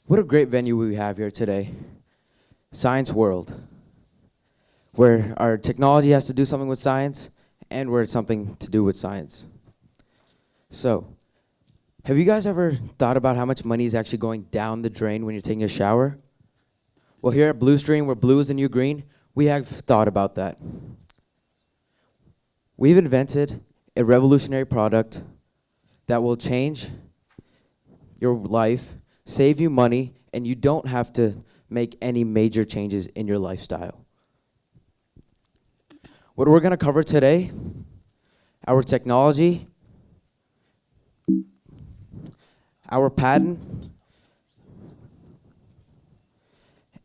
What a great venue we have here today. Science World, where our technology has to do something with science and where it's something to do with science. So, have you guys ever thought about how much money is actually going down the drain when you're taking a shower? Well, here at Bluestream, where blue is the new green, we have thought about that. We've invented a revolutionary product that will change your life, save you money, and you don't have to make any major changes in your lifestyle. What we're going to cover today, our technology, our patent,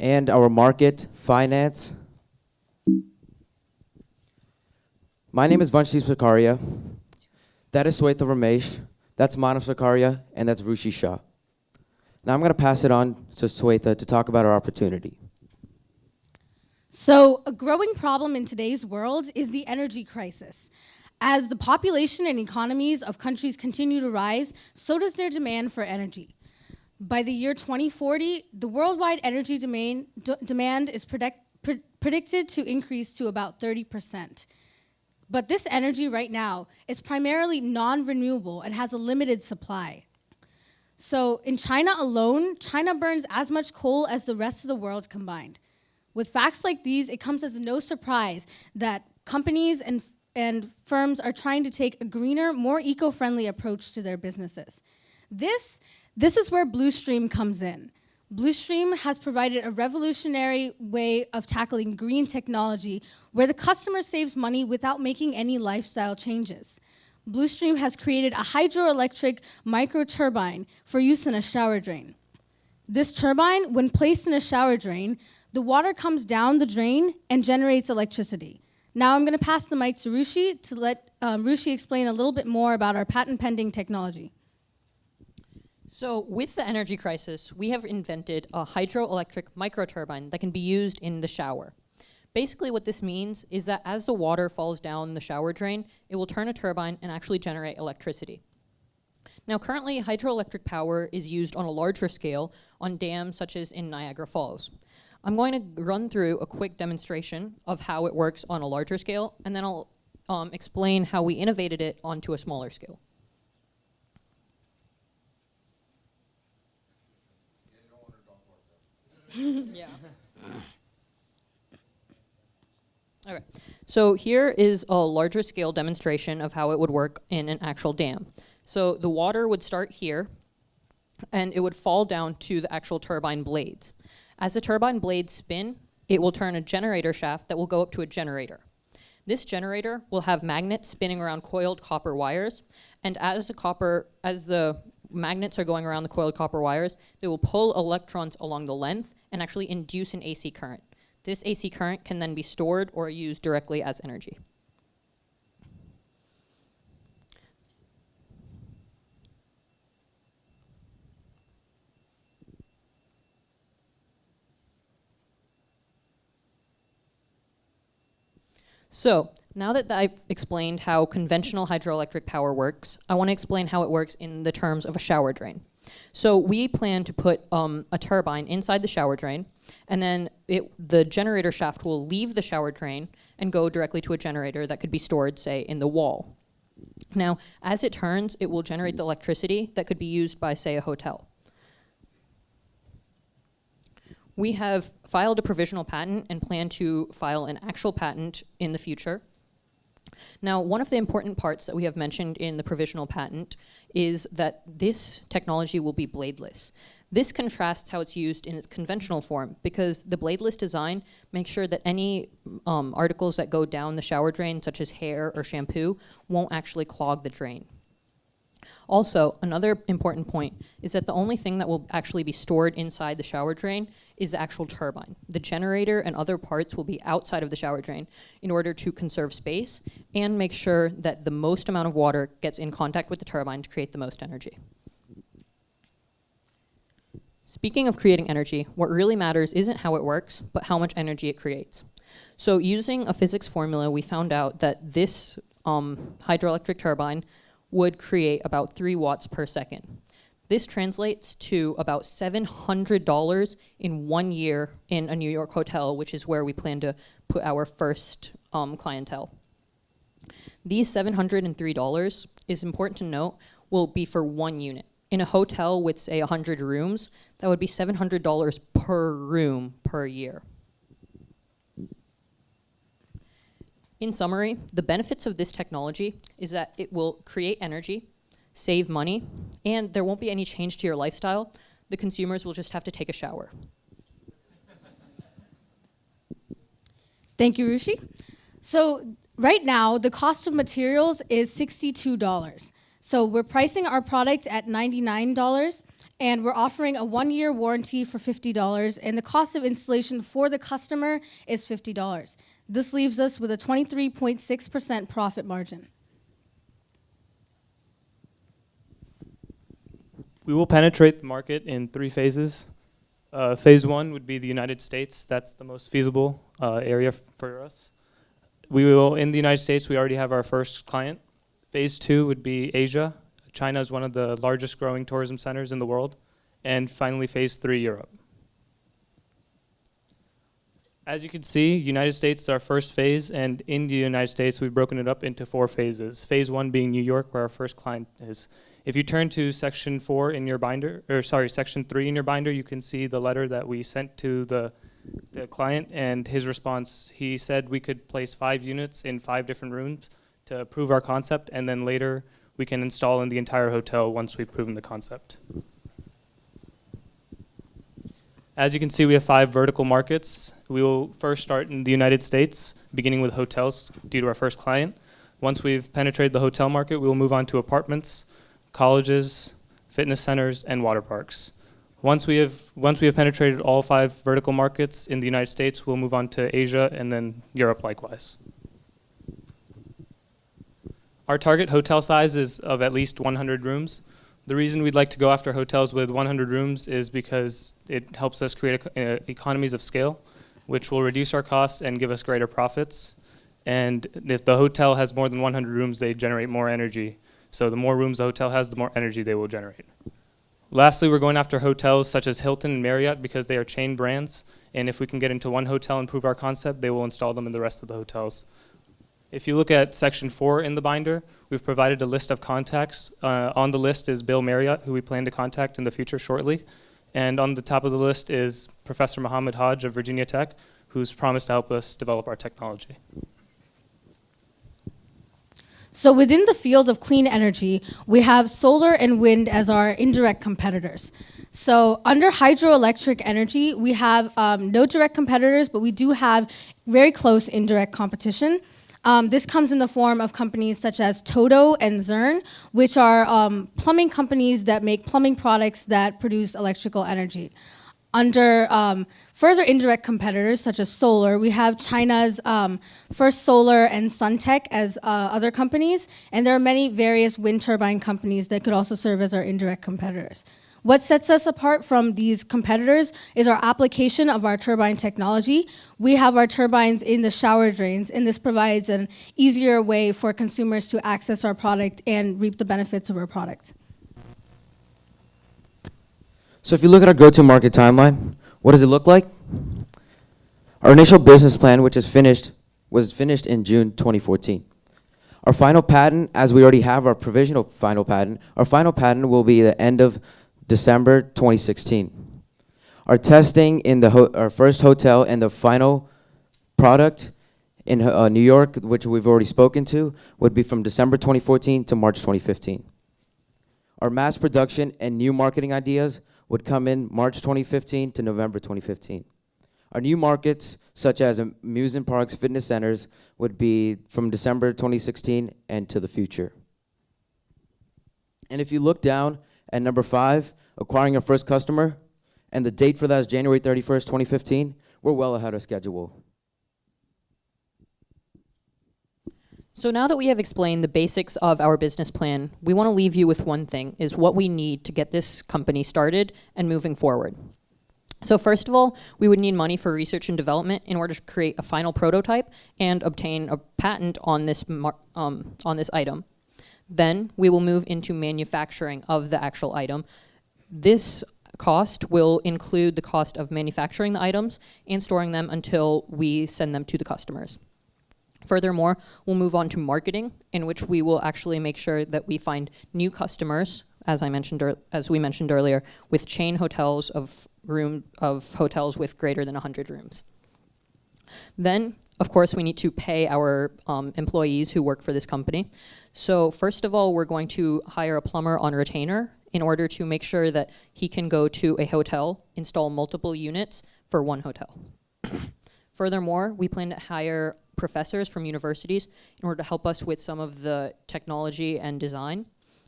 and our market, finance. My name is Vanshdeep Sakaria. That is Swetha Ramesh. That's Manav Sakaria, and that's Rushi Shah. Now I'm going to pass it on to Swetha to talk about our opportunity. So, a growing problem in today's world is the energy crisis. As the population and economies of countries continue to rise, so does their demand for energy. By the year 2040, the worldwide energy demand is predicted to increase to about 30%. But this energy right now is primarily non-renewable and has a limited supply. So in China alone, China burns as much coal as the rest of the world combined. With facts like these, it comes as no surprise that companies and firms are trying to take a greener, more eco-friendly approach to their businesses. This is where Bluestream comes in. Bluestream has provided a revolutionary way of tackling green technology where the customer saves money without making any lifestyle changes. Bluestream has created a hydroelectric microturbine for use in a shower drain. This turbine, when placed in a shower drain, the water comes down the drain and generates electricity. Now I'm going to pass the mic to Rushi to let Rushi explain a little bit more about our patent-pending technology. So with the energy crisis, we have invented a hydroelectric microturbine that can be used in the shower. Basically what this means is that as the water falls down the shower drain, it will turn a turbine and actually generate electricity. Now currently, hydroelectric power is used on a larger scale on dams such as in Niagara Falls. I'm going to run through a quick demonstration of how it works on a larger scale, and then I'll explain how we innovated it onto a smaller scale. Yeah. Okay, so here is a larger scale demonstration of how it would work in an actual dam. So the water would start here, and it would fall down to the actual turbine blades. As the turbine blades spin, it will turn a generator shaft that will go up to a generator. This generator will have magnets spinning around coiled copper wires, and as the magnets are going around the coiled copper wires, they will pull electrons along the length and actually induce an AC current. This AC current can then be stored or used directly as energy. So, now that I've explained how conventional hydroelectric power works, I want to explain how it works in the terms of a shower drain. So we plan to put a turbine inside the shower drain, and then the generator shaft will leave the shower drain and go directly to a generator that could be stored, say, in the wall. Now, as it turns, it will generate the electricity that could be used by, say, a hotel. We have filed a provisional patent and plan to file an actual patent in the future. Now, one of the important parts that we have mentioned in the provisional patent is that this technology will be bladeless. This contrasts how it's used in its conventional form because the bladeless design makes sure that any articles that go down the shower drain, such as hair or shampoo, won't actually clog the drain. Also, another important point is that the only thing that will actually be stored inside the shower drain is the actual turbine. The generator and other parts will be outside of the shower drain in order to conserve space and make sure that the most amount of water gets in contact with the turbine to create the most energy. Speaking of creating energy, what really matters isn't how it works, but how much energy it creates. So using a physics formula, we found out that this hydroelectric turbine would create about 3 watts per second. This translates to about $700 in 1 year in a New York hotel, which is where we plan to put our first clientele. These $703, is important to note, will be for 1 unit. In a hotel with, say, 100 rooms, that would be $700 per room per year. In summary, the benefits of this technology is that it will create energy, save money, and there won't be any change to your lifestyle. The consumers will just have to take a shower. Thank you, Rushi. So right now, the cost of materials is $62. So we're pricing our product at $99, and we're offering a 1-year warranty for $50, and the cost of installation for the customer is $50. This leaves us with a 23.6% profit margin. We will penetrate the market in 3 phases. Phase 1 would be the United States. That's the most feasible area for us. In the United States, we already have our first client. Phase 2 would be Asia. China is one of the largest growing tourism centers in the world. And finally, phase 3, Europe. As you can see, United States is our first phase, and in the United States, we've broken it up into 4 phases. Phase 1 being New York, where our first client is. If you turn to section 4 in your binder, section 3 in your binder, you can see the letter that we sent to the client and his response. He said we could place 5 units in 5 different rooms to prove our concept, and then later we can install in the entire hotel once we've proven the concept. As you can see, we have 5 vertical markets. We will first start in the United States, beginning with hotels due to our first client. Once we've penetrated the hotel market, we will move on to apartments, colleges, fitness centers, and water parks. Once we have penetrated all 5 vertical markets in the United States, we'll move on to Asia and then Europe likewise. Our target hotel size is of at least 100 rooms. The reason we'd like to go after hotels with 100 rooms is because it helps us create economies of scale, which will reduce our costs and give us greater profits. And if the hotel has more than 100 rooms, they generate more energy. So the more rooms the hotel has, the more energy they will generate. Lastly, we're going after hotels such as Hilton and Marriott because they are chain brands. And if we can get into one hotel and prove our concept, they will install them in the rest of the hotels. If you look at section 4 in the binder, we've provided a list of contacts. On the list is Bill Marriott, who we plan to contact in the future shortly. And on the top of the list is Professor Mohammed Hodge of Virginia Tech, who's promised to help us develop our technology. So within the field of clean energy, we have solar and wind as our indirect competitors. So under hydroelectric energy, we have no direct competitors, but we do have very close indirect competition. This comes in the form of companies such as Toto and Zurn, which are plumbing companies that make plumbing products that produce electrical energy. Under further indirect competitors, such as solar, we have China's First Solar and Suntech as other companies, and there are many various wind turbine companies that could also serve as our indirect competitors. What sets us apart from these competitors is our application of our turbine technology. We have our turbines in the shower drains, and this provides an easier way for consumers to access our product and reap the benefits of our product. So if you look at our go-to-market timeline, what does it look like? Our initial business plan, which was finished in June 2014. Our final patent, as we already have our provisional final patent, our final patent will be the end of December 2016. Our testing in our first hotel and the final product in New York, which we've already spoken to, would be from December 2014 to March 2015. Our mass production and new marketing ideas would come in March 2015 to November 2015. Our new markets, such as amusement parks, fitness centers, would be from December 2016 and to the future. And if you look down at number 5, acquiring our first customer, and the date for that is January 31st, 2015, we're well ahead of schedule. So now that we have explained the basics of our business plan, we want to leave you with one thing, is what we need to get this company started and moving forward. So first of all, we would need money for research and development in order to create a final prototype and obtain a patent on this item. Then we will move into manufacturing of the actual item This cost will include the cost of manufacturing the items and storing them until we send them to the customers. Furthermore, we'll move on to marketing, in which we will actually make sure that we find new customers, as we mentioned earlier, with chain hotels of hotels with greater than 100 rooms. Then, of course, we need to pay our employees who work for this company. So first of all, we're going to hire a plumber on retainer in order to make sure that he can go to a hotel, install multiple units for one hotel. Furthermore, we plan to hire professors from universities in order to help us with some of the technology and design.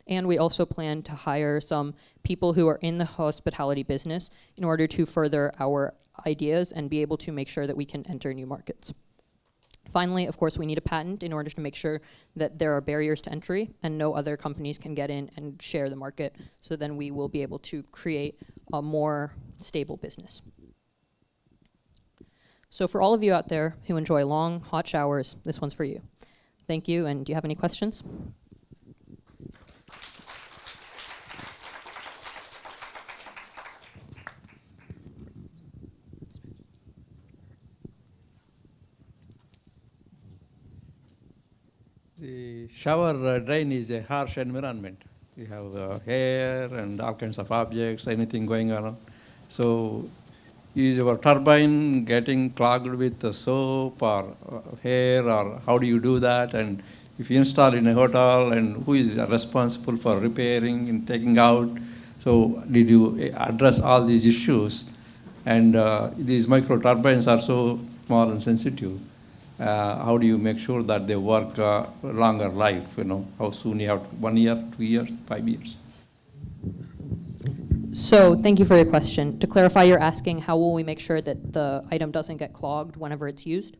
And we also plan to hire some people who are in the hospitality business in order to further our ideas and be able to make sure that we can enter new markets. Finally, of course, we need a patent in order to make sure that there are barriers to entry and no other companies can get in and share the market. So then we will be able to create a more stable business. So for all of you out there who enjoy long, hot showers, this one's for you. Thank you, and do you have any questions? The shower drain is a harsh environment. You have hair and all kinds of objects, anything going on. So is your turbine getting clogged with the soap or hair, or how do you do that? And if you install in a hotel, and who is responsible for repairing and taking out? So did you address all these issues? And these micro turbines are so small and sensitive. How do you make sure that they work longer life? You know, how soon you have 1 year, 2 years, 5 years? So thank you for your question. To clarify, you're asking how will we make sure that the item doesn't get clogged whenever it's used?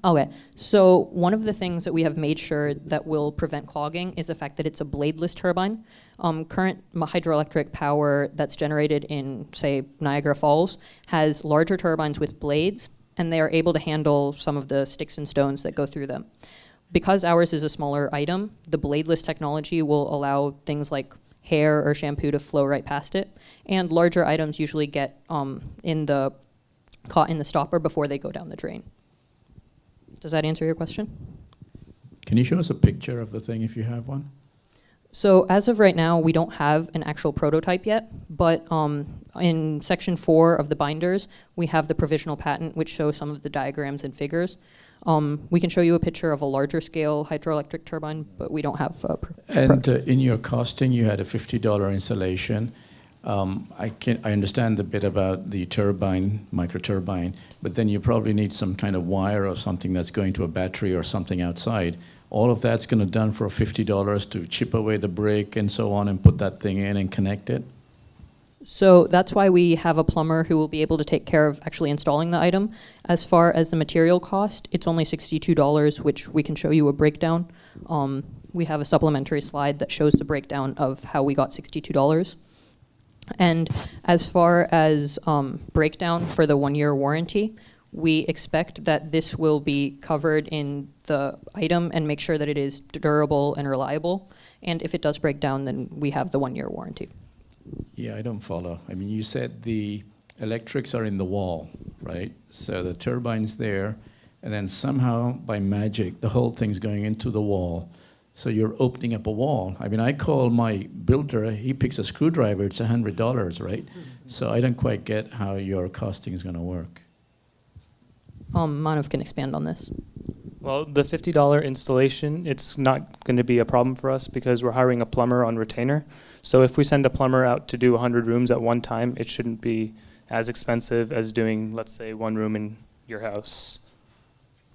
Okay, so one of the things that we have made sure that will prevent clogging is the fact that it's a bladeless turbine. Current hydroelectric power that's generated in, say, Niagara Falls has larger turbines with blades, and they are able to handle some of the sticks and stones that go through them. Because ours is a smaller item, the bladeless technology will allow things like hair or shampoo to flow right past it, and larger items usually get caught in the stopper before they go down the drain. Does that answer your question? Can you show us a picture of the thing if you have one? So as of right now, we don't have an actual prototype yet, but in section 4 of the binders, we have the provisional patent, which shows some of the diagrams and figures. We can show you a picture of a larger scale hydroelectric turbine, but we don't have And in your costing, you had a $50 installation. I understand the bit about the turbine, microturbine, but then you probably need some kind of wire or something that's going to a battery or something outside. All of that's going to done for $50 to chip away the brick and so on and put that thing in and connect it? So that's why we have a plumber who will be able to take care of actually installing the item. As far as the material cost, it's only $62, which we can show you a breakdown. We have a supplementary slide that shows the breakdown of how we got $62. And as far as breakdown for the 1-year warranty, we expect that this will be covered in the item and make sure that it is durable and reliable. And if it does break down, then we have the 1-year warranty. Yeah, I don't follow. I mean, you said the electrics are in the wall, right? So the turbine's there, and then somehow, by magic, the whole thing's going into the wall. So you're opening up a wall. I mean, I call my builder, he picks a screwdriver, it's $100, right? So I don't quite get how your costing is going to work. Manav can expand on this. Well, the $50 installation, it's not going to be a problem for us because we're hiring a plumber on retainer. So if we send a plumber out to do 100 rooms at one time, it shouldn't be as expensive as doing, let's say, 1 room in your house.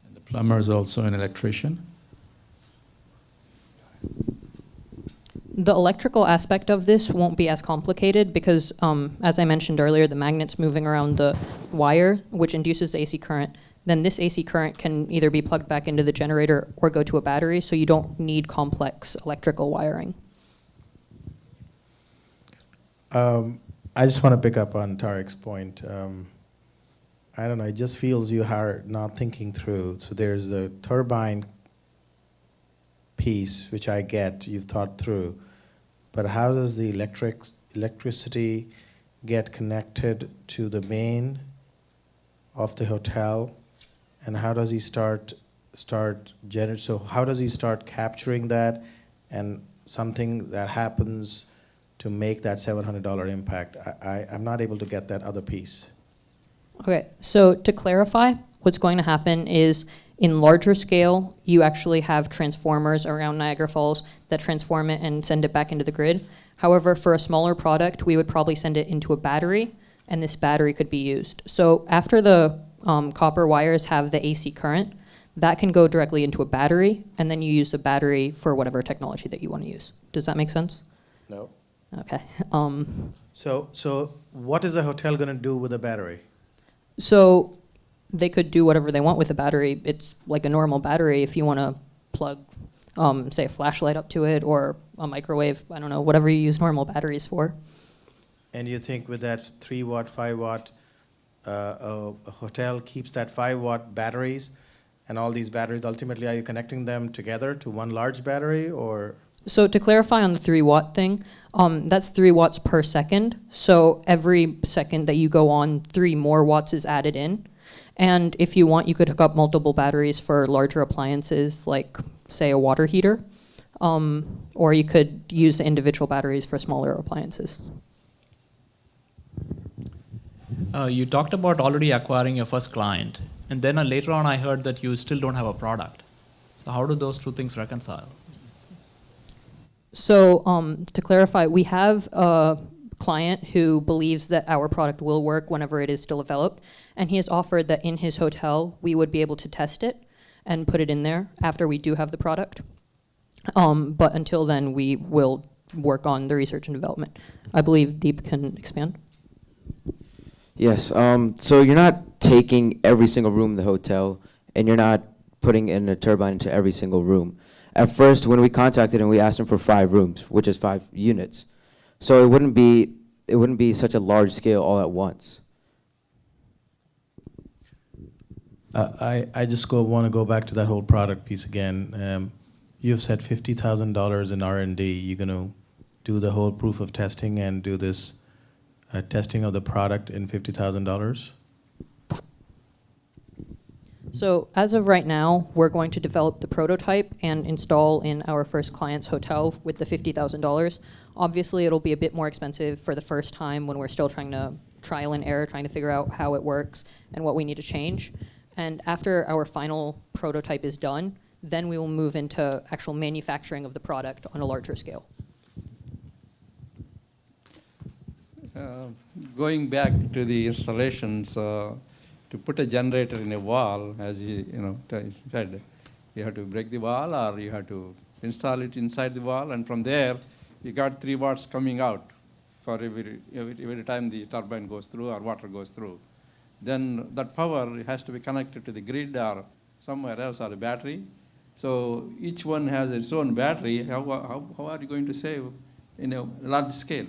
And the plumber is also an electrician? The electrical aspect of this won't be as complicated because, as I mentioned earlier, the magnet's moving around the wire, which induces the AC current. Then this AC current can either be plugged back into the generator or go to a battery, so you don't need complex electrical wiring. I just want to pick up on Tarek's point. I don't know, it just feels you are not thinking through. So there's the turbine piece, which I get, you've thought through. But how does the electric electricity get connected to the main of the hotel, and how does he start so how does he start capturing that, and something that happens to make that $700 impact? I'm not able to get that other piece. Okay, so to clarify, what's going to happen is in larger scale, you actually have transformers around Niagara Falls that transform it and send it back into the grid. However, for a smaller product, we would probably send it into a battery, and this battery could be used. So after the copper wires have the AC current, that can go directly into a battery, and then you use the battery for whatever technology that you want to use. Does that make sense? No. Okay. So what is the hotel going to do with the battery? So they could do whatever they want with a battery. It's like a normal battery if you want to plug, say, a flashlight up to it or a microwave. I don't know, whatever you use normal batteries for. And you think with that 3 watt, 5 watt, a hotel keeps that 5 watt batteries, and all these batteries, ultimately, are you connecting them together to one large battery, or? So to clarify on the 3 watt thing, that's 3 watts per second. So every second that you go on, 3 more watts is added in. And if you want, you could hook up multiple batteries for larger appliances, like, say, a water heater. Or you could use the individual batteries for smaller appliances. You talked about already acquiring your first client, and then later on I heard that you still don't have a product. So how do those two things reconcile? So to clarify, we have a client who believes that our product will work whenever it is still developed, and he has offered that in his hotel we would be able to test it and put it in there after we do have the product. But until then, we will work on the research and development. I believe Deep can expand. Yes. So you're not taking every single room in the hotel, and you're not putting in a turbine into every single room. At first, when we contacted him, we asked him for 5 rooms, which is 5 units. So it wouldn't be such a large scale all at once. I just want to go back to that whole product piece again. You've said $50,000 in R&D. You're going to do the whole proof of testing and do this testing of the product in $50,000? So as of right now, we're going to develop the prototype and install in our first client's hotel with the $50,000. Obviously, it'll be a bit more expensive for the first time when we're still trying to trial and error, trying to figure out how it works and what we need to change. And after our final prototype is done, then we will move into actual manufacturing of the product on a larger scale. Going back to the installations, to put a generator in a wall, as you said, you have to break the wall or you have to install it inside the wall, and from there you got 3 watts coming out for every time the turbine goes through or water goes through. Then that power has to be connected to the grid or somewhere else or a battery. So each one has its own battery. How are you going to save in a large scale?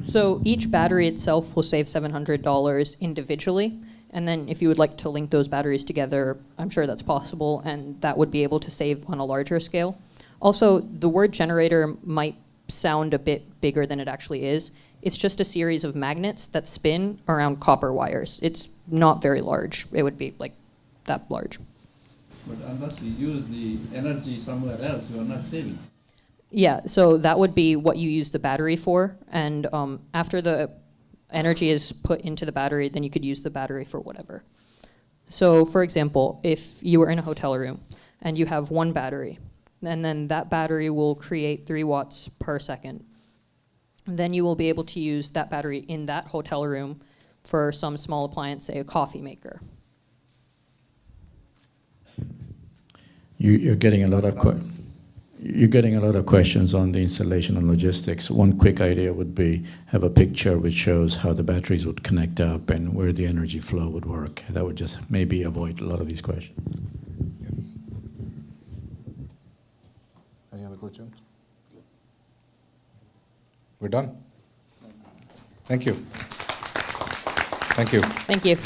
So each battery itself will save $700 individually. And then if you would like to link those batteries together, I'm sure that's possible, and that would be able to save on a larger scale. Also, the word generator might sound a bit bigger than it actually is. It's just a series of magnets that spin around copper wires. It's not very large. It would be like that large. But unless you use the energy somewhere else, you are not saving. Yeah, so that would be what you use the battery for. And after the energy is put into the battery, then you could use the battery for whatever. So for example, if you were in a hotel room and you have one battery, and then that battery will create 3 watts per second, then you will be able to use that battery in that hotel room for some small appliance, say a coffee maker. You're getting a lot of questions on the installation and logistics. One quick idea would be have a picture which shows how the batteries would connect up and where the energy flow would work. That would just maybe avoid a lot of these questions. Any other questions? We're done. Thank you. Thank you. Thank you.